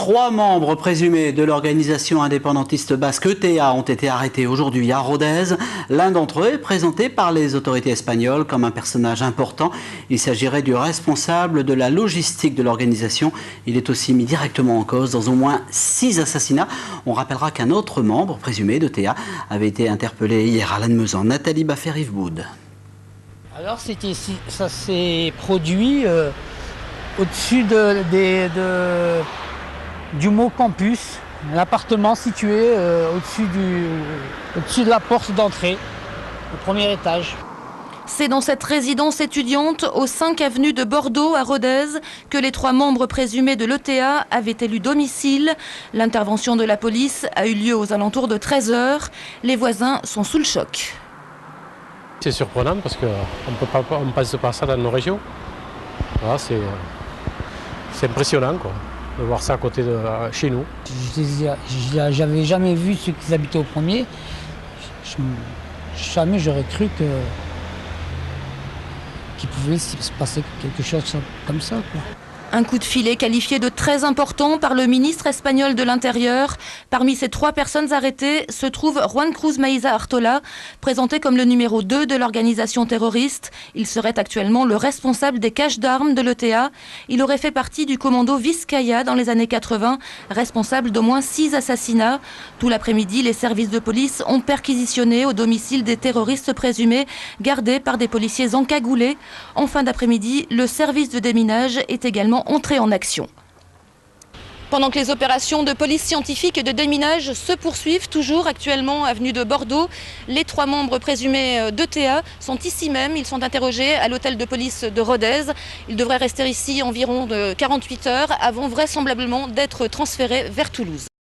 3 membres présumés de l'organisation indépendantiste basque ETA ont été arrêtés aujourd'hui à Rodez. L'un d'entre eux est présenté par les autorités espagnoles comme un personnage important. Il s'agirait du responsable de la logistique de l'organisation. Il est aussi mis directement en cause dans au moins 6 assassinats. On rappellera qu'un autre membre présumé d'ETA avait été interpellé hier à Lannemezan. Nathalie Baffet-Riveboud. Alors ça s'est produit au-dessus du mot campus, l'appartement situé au-dessus de la porte d'entrée, au premier étage. C'est dans cette résidence étudiante, au 5 avenue de Bordeaux, à Rodez, que les 3 membres présumés de l'ETA avaient élu domicile. L'intervention de la police a eu lieu aux alentours de 13 h. Les voisins sont sous le choc. C'est surprenant parce qu'on ne pense pas ça dans nos régions. Voilà, c'est impressionnant quoi, de voir ça à côté de chez nous. J'avais jamais vu ceux qui habitaient au premier. Jamais j'aurais cru qu'il pouvait se passer quelque chose comme ça, quoi. Un coup de filet qualifié de très important par le ministre espagnol de l'Intérieur. Parmi ces 3 personnes arrêtées se trouve Juan Cruz Meiza Artola, présenté comme le numéro 2 de l'organisation terroriste. Il serait actuellement le responsable des caches d'armes de l'ETA. Il aurait fait partie du commando Vizcaya dans les années 80, responsable d'au moins 6 assassinats. Tout l'après-midi, les services de police ont perquisitionné au domicile des terroristes présumés, gardés par des policiers encagoulés. En fin d'après-midi, le service de déminage est également entré en action. Pendant que les opérations de police scientifique et de déminage se poursuivent, toujours actuellement avenue de Bordeaux, les 3 membres présumés d'ETA sont ici même. Ils sont interrogés à l'hôtel de police de Rodez. Ils devraient rester ici environ de 48 heures avant vraisemblablement d'être transférés vers Toulouse.